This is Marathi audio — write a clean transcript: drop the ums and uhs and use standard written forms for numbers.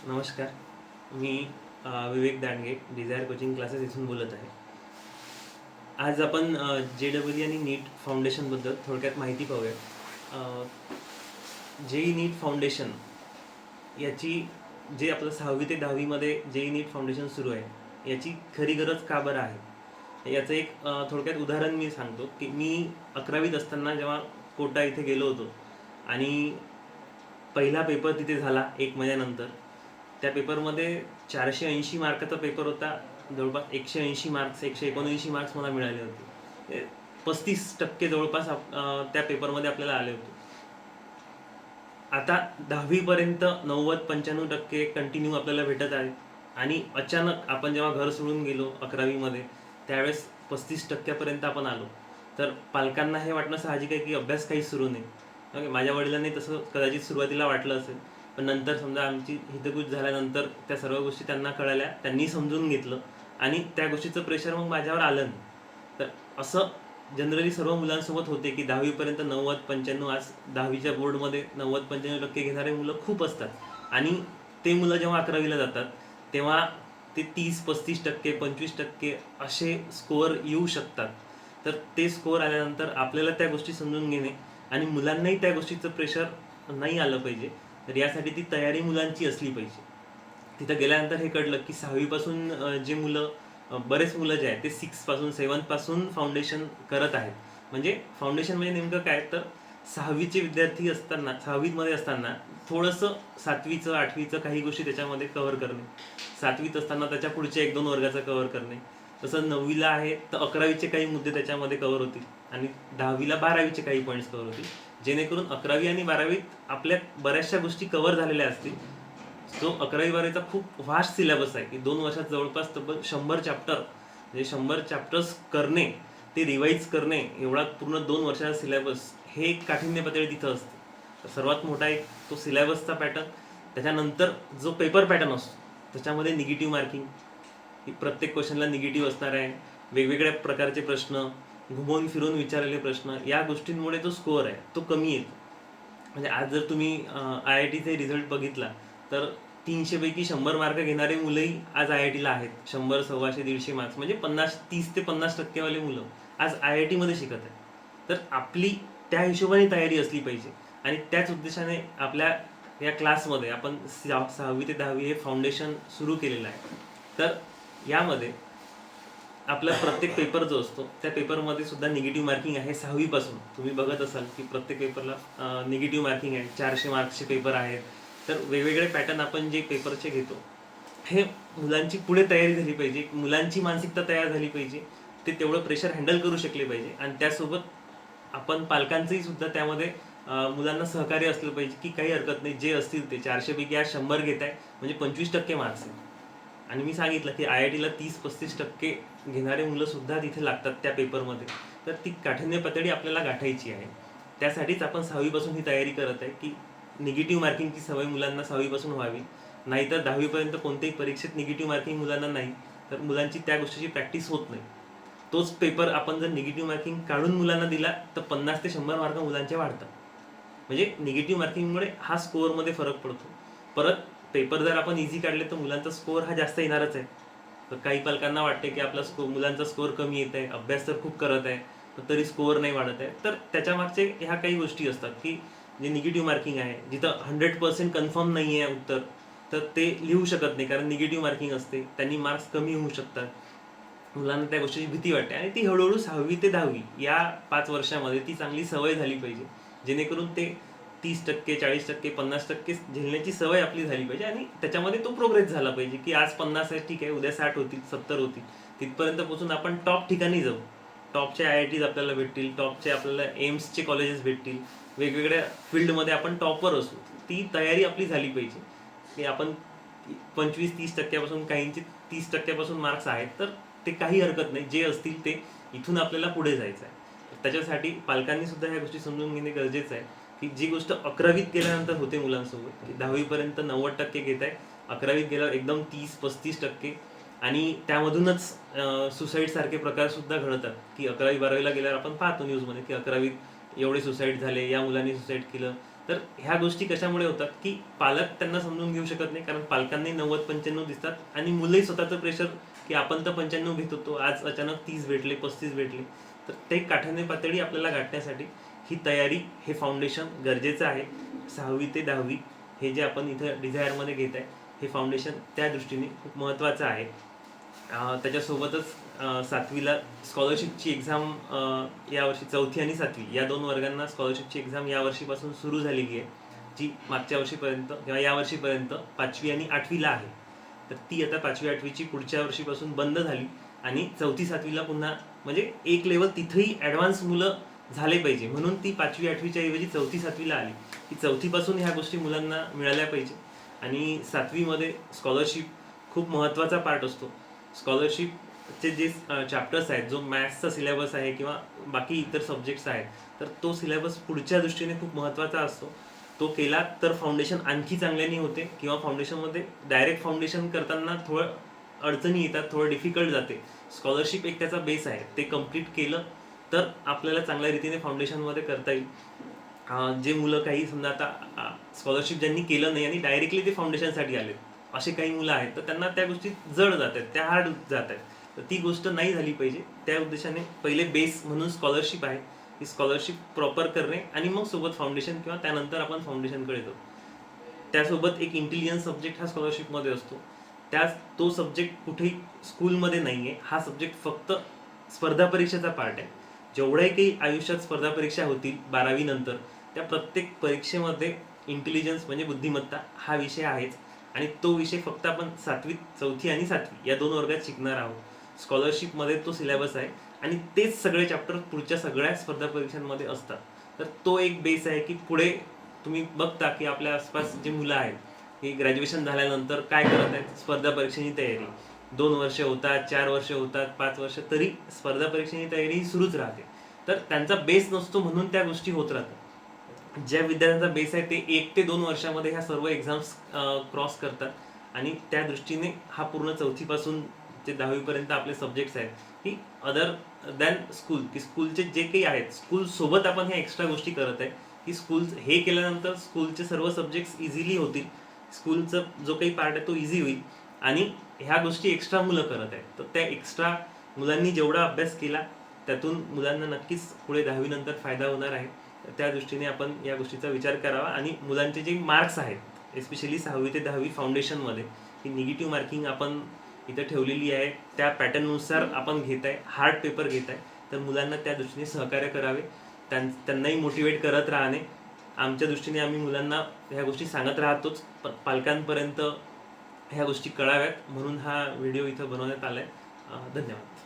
नमस्कार. मी विवेक दांडगे डिझायर कोचिंग क्लासेस इथून बोलत आहे. आज आपण JEE आणि नीट फाउंडेशनबद्दल थोडक्यात माहिती पाहूया. JEE नीट फाउंडेशन याची जे आपलं 6वी ते 10वीमध्ये JEE नीट फाउंडेशन सुरू आहे, याची खरी गरज का बरं आहे? याचं एक थोडक्यात उदाहरण मी सांगतो की मी 11वीत असताना जेव्हा कोटा इथे गेलो होतो आणि पहिला पेपर तिथे झाला 1 महिन्यानंतर. त्या पेपरमध्ये 480 मार्काचा पेपर होता. जवळपास 180 मार्क्स 179 मार्क्स मला मिळाले होते. 35% जवळपास त्या पेपरमध्ये आपल्याला आले होते. आता 10वीपर्यंत 90-95% कंटिन्यू आपल्याला भेटत आहे आणि अचानक आपण जेव्हा घर सोडून गेलो 11वीमध्ये त्यावेळेस 35%पर्यंत आपण आलो. तर पालकांना हे वाटणं साहजिक आहे की अभ्यास काही सुरू नाही. माझ्या वडिलांनी तसं कदाचित सुरुवातीला वाटलं असेल, पण नंतर समजा आमची हितगुज झाल्यानंतर त्या सर्व गोष्टी त्यांना कळाल्या, त्यांनी समजून घेतलं आणि त्या गोष्टीचं प्रेशर मग माझ्यावर आलं नाही. तर असं जनरली सर्व मुलांसोबत होते की 10वीपर्यंत 90-95, आज 10वीच्या बोर्डमध्ये 90-95% घेणारे मुलं खूप असतात आणि ते मुलं जेव्हा 11वीला जातात तेव्हा ते 30-35%, 25% असे स्कोअर येऊ शकतात. तर ते स्कोअर आल्यानंतर आपल्याला त्या गोष्टी समजून घेणे आणि मुलांनाही त्या गोष्टीचं प्रेशर नाही आलं पाहिजे. तर यासाठी ती तयारी मुलांची असली पाहिजे. तिथं गेल्यानंतर हे कळलं की 6वीपासून जे मुलं बरेच मुलं जे आहेत ते 6पासून 7पासून फाउंडेशन करत आहेत. म्हणजे फाउंडेशन म्हणजे नेमकं काय, तर 6वीचे विद्यार्थी असताना 6वीमध्ये असताना थोडंसं 7वीचं 8वीचं काही गोष्टी त्याच्यामध्ये कव्हर करणे, 7वीत असताना त्याच्या पुढच्या 1-2 वर्गाचं कव्हर करणे, तसं 9वीला आहे तर 11वीचे काही मुद्दे त्याच्यामध्ये कव्हर होतील आणि 10वीला 12वीचे काही पॉईंट्स कव्हर होतील, जेणेकरून 11वी आणि 12वीत आपल्या बऱ्याचशा गोष्टी कव्हर झालेल्या असतील. जो 11वी-12वीचा खूप व्हास्ट सिलेबस आहे की 2 वर्षात जवळपास तब्बल 100 चॅप्टर, म्हणजे 100 चॅप्टर्स करणे, ते रिवाईज करणे, एवढा पूर्ण 2 वर्षाचा सिलेबस, हे एक काठिण्य पातळी तिथं असते. तर सर्वात मोठा एक तो सिलेबसचा पॅटर्न. त्याच्यानंतर जो पेपर पॅटर्न असतो त्याच्यामध्ये निगेटिव्ह मार्किंग, प्रत्येक क्वेश्चनला निगेटिव्ह असणार आहे, वेगवेगळ्या प्रकारचे प्रश्न, घुमवून फिरून विचारलेले प्रश्न, या गोष्टींमुळे जो स्कोअर आहे तो कमी येतो. म्हणजे आज जर तुम्ही IITचे रिझल्ट बघितला तर 300 पैकी 100 मार्क घेणारे मुलंही आज IITला आहेत. 100, 125, 150 मार्क्स म्हणजे 30 ते 50% वाले मुलं आज IIT मध्ये शिकत आहेत. तर आपली त्या हिशोबाने तयारी असली पाहिजे आणि त्याच उद्देशाने आपल्या या क्लासमध्ये आपण 6वी ते 10वी हे फाउंडेशन सुरू केलेलं आहे. तर यामध्ये आपला प्रत्येक पेपर जो असतो त्या पेपरमध्ये सुद्धा निगेटिव्ह मार्किंग आहे. 6वीपासून तुम्ही बघत असाल की प्रत्येक पेपरला निगेटिव्ह मार्किंग आहे. 400 मार्क्सचे पेपर आहेत. तर वेगवेगळे पॅटर्न आपण जे पेपरचे घेतो, हे मुलांची पुढे तयारी झाली पाहिजे, मुलांची मानसिकता तयार झाली पाहिजे, ते तेवढं प्रेशर हँडल करू शकले पाहिजे आणि त्यासोबत आपण पालकांचंही सुद्धा त्यामध्ये मुलांना सहकार्य असलं पाहिजे की काही हरकत नाही, जे असतील ते 400 पैकी आज 100 घेत आहे म्हणजे 25% मार्क्स आहे. आणि मी सांगितलं की IITला 30-35% घेणारे मुलं सुद्धा तिथे लागतात त्या पेपरमध्ये. तर ती काठिण्य पातळी आपल्याला गाठायची आहे. त्यासाठीच आपण 6वीपासून ही तयारी करत आहे की निगेटिव्ह मार्किंगची सवय मुलांना 6वीपासून व्हावी. नाहीतर 10वीपर्यंत कोणत्याही परीक्षेत निगेटिव्ह मार्किंग मुलांना नाही तर मुलांची त्या गोष्टीची प्रॅक्टिस होत नाही. तोच पेपर आपण जर निगेटिव्ह मार्किंग काढून मुलांना दिला तर 50 ते 100 मार्क मुलांचे वाढतात. म्हणजे निगेटिव्ह मार्किंगमुळे हा स्कोअरमध्ये फरक पडतो. परत पेपर जर आपण इझी काढले तर मुलांचा स्कोअर हा जास्त येणारच आहे. तर काही पालकांना वाटते की आपला मुलांचा स्कोअर कमी येत आहे, अभ्यास तर खूप करत आहे पण तरी स्कोअर नाही वाढत आहे. तर त्याच्या मागचे ह्या काही गोष्टी असतात की जे निगेटिव्ह मार्किंग आहे, जिथं 100% कन्फर्म नाही आहे उत्तर, तर ते लिहू शकत नाही कारण निगेटिव्ह मार्किंग असते, त्यांनी मार्क्स कमी होऊ शकतात. मुलांना त्या गोष्टीची भीती वाटते आणि ती हळूहळू 6वी ते 10वी या 5 वर्षामध्ये ती चांगली सवय झाली पाहिजे, जेणेकरून ते 30%, 40%, 50% झेलण्याची सवय आपली झाली पाहिजे आणि त्याच्यामध्ये तो प्रोग्रेस झाला पाहिजे की आज 50 आहे ठीक आहे, उद्या 60 होतील, 70 होतील, तिथपर्यंत पोहोचून आपण टॉप ठिकाणी जाऊ. टॉपचे IITs आपल्याला भेटतील, टॉपचे आपल्याला एम्सचे कॉलेजेस भेटतील, वेगवेगळ्या फील्डमध्ये आपण टॉपवर असू. ती तयारी आपली झाली पाहिजे की आपण 25-30%पासून, काहींचे 30%पासून मार्क्स आहेत तर ते काही हरकत नाही, जे असतील ते इथून आपल्याला पुढे जायचं आहे. त्याच्यासाठी पालकांनी सुद्धा ह्या गोष्टी समजून घेणे गरजेचं आहे की जी गोष्ट 11वीत गेल्यानंतर होते मुलांसोबत की 10वीपर्यंत 90% घेत आहे, 11वीत गेल्यावर एकदम 30-35% आणि त्यामधूनच सुसाईड सारखे प्रकार सुद्धा घडतात की 11वी-12वीला गेल्यावर आपण पाहतो न्यूजमध्ये की 11वीत एवढे सुसाईड झाले, या मुलांनी सुसाईड केलं. तर ह्या गोष्टी कशामुळे होतात की पालक त्यांना समजून घेऊ शकत नाही, कारण पालकांनी 90-95 दिसतात आणि मुलंही स्वतःचं प्रेशर की आपण तर 95 घेत होतो, आज अचानक 30 भेटले, 35 भेटले. तर ते काठाने पातळी आपल्याला गाठण्यासाठी ही तयारी, हे फाउंडेशन गरजेचं आहे. 6वी ते 10वी हे जे आपण इथं डिझायरमध्ये घेत आहे, हे फाउंडेशन त्या दृष्टीने खूप महत्त्वाचं आहे. त्याच्यासोबतच 7वीला स्कॉलरशिपची एक्झाम यावर्षी 4थी आणि 7वी या 2 वर्गांना स्कॉलरशिपची एक्झाम यावर्षीपासून सुरू झालेली आहे, जी मागच्या वर्षीपर्यंत किंवा यावर्षीपर्यंत 5वी आणि 8वीला आहे. तर ती आता 5वी 8वीची पुढच्या वर्षीपासून बंद झाली आणि 4थी 7वीला पुन्हा, म्हणजे एक लेवल तिथेही ॲडव्हान्स मुलं झाले पाहिजे म्हणून ती 5वी 8वीच्या ऐवजी 4थी 7वीला आली, की 4थीपासून ह्या गोष्टी मुलांना मिळाल्या पाहिजे. आणि 7वीमध्ये स्कॉलरशिप खूप महत्त्वाचा पार्ट असतो. स्कॉलरशिपचे जे चॅप्टर्स आहेत, जो मॅथ्सचा सिलेबस आहे किंवा बाकी इतर सब्जेक्ट्स आहेत, तर तो सिलेबस पुढच्या दृष्टीने खूप महत्त्वाचा असतो. तो केला तर फाउंडेशन आणखी चांगल्याने होते, किंवा फाउंडेशनमध्ये डायरेक्ट फाउंडेशन करताना थोडं अडचणी येतात, थोडं डिफिकल्ट जाते. स्कॉलरशिप एक त्याचा बेस आहे, ते कम्प्लीट केलं तर आपल्याला चांगल्या रीतीने फाउंडेशनमध्ये करता येईल. जे मुलं काही समजा आता स्कॉलरशिप ज्यांनी केलं नाही आणि डायरेक्टली ते फाउंडेशनसाठी आले, असे काही मुलं आहेत, तर त्यांना त्या गोष्टी जड जात आहेत, त्या हार्ड जात आहेत. तर ती गोष्ट नाही झाली पाहिजे. त्या उद्देशाने पहिले बेस म्हणून स्कॉलरशिप आहे, ही स्कॉलरशिप प्रॉपर करणे आणि मग सोबत फाउंडेशन किंवा त्यानंतर आपण फाउंडेशनकडे जाऊ. त्यासोबत एक इंटेलिजन्स सब्जेक्ट हा स्कॉलरशिपमध्ये असतो. तो सब्जेक्ट कुठेही स्कूलमध्ये नाही आहे. हा सब्जेक्ट फक्त स्पर्धा परीक्षेचा पार्ट आहे. जेवढ्याही काही आयुष्यात स्पर्धा परीक्षा होतील 12वी नंतर, त्या प्रत्येक परीक्षेमध्ये इंटेलिजन्स म्हणजे बुद्धिमत्ता हा विषय आहेच. आणि तो विषय फक्त आपण 4थी आणि 7वी या 2 वर्गात शिकणार आहोत. स्कॉलरशिपमध्ये तो सिलेबस आहे आणि तेच सगळे चॅप्टर पुढच्या सगळ्या स्पर्धा परीक्षांमध्ये असतात. तर तो एक बेस आहे की पुढे तुम्ही बघता की आपल्या आसपास जे मुलं आहेत, ही ग्रॅज्युएशन झाल्यानंतर काय करत आहेत, स्पर्धा परीक्षेची तयारी. 2 वर्ष होतात, 4 वर्ष होतात, 5 वर्ष, तरी स्पर्धा परीक्षेची तयारी ही सुरूच राहते. तर त्यांचा बेस नसतो म्हणून त्या गोष्टी होत राहतात. ज्या विद्यार्थ्यांचा बेस आहे ते 1 ते 2 वर्षामध्ये ह्या सर्व एक्झाम्स क्रॉस करतात आणि त्या दृष्टीने हा पूर्ण 4थीपासून ते 10वीपर्यंत आपले सब्जेक्ट्स आहेत की अदर दॅन स्कूल, की स्कूलचे जे काही आहेत, स्कूलसोबत आपण ह्या एक्स्ट्रा गोष्टी करत आहे की स्कूल हे केल्यानंतर स्कूलचे सर्व सब्जेक्ट्स इझिली होतील, स्कूलचा जो काही पार्ट आहे तो इझी होईल आणि ह्या गोष्टी एक्स्ट्रा मुलं करत आहेत. तर त्या एक्स्ट्रा मुलांनी जेवढा अभ्यास केला त्यातून मुलांना नक्कीच पुढे 10वी नंतर फायदा होणार आहे. त्या दृष्टीने आपण या गोष्टीचा विचार करावा आणि मुलांचे जे मार्क्स आहेत एस्पेशली 6वी ते 10वी फाउंडेशनमध्ये, ही निगेटिव्ह मार्किंग आपण इथं ठेवलेली आहे, त्या पॅटर्ननुसार आपण घेत आहे, हार्ड पेपर घेत आहे, तर मुलांना त्या दृष्टीने सहकार्य करावे, त्यांनाही मोटिवेट करत राहणे. आमच्या दृष्टीने आम्ही मुलांना ह्या गोष्टी सांगत राहतोच, पालकांपर्यंत ह्या गोष्टी कळाव्यात म्हणून हा व्हिडिओ इथं बनवण्यात आला आहे. धन्यवाद.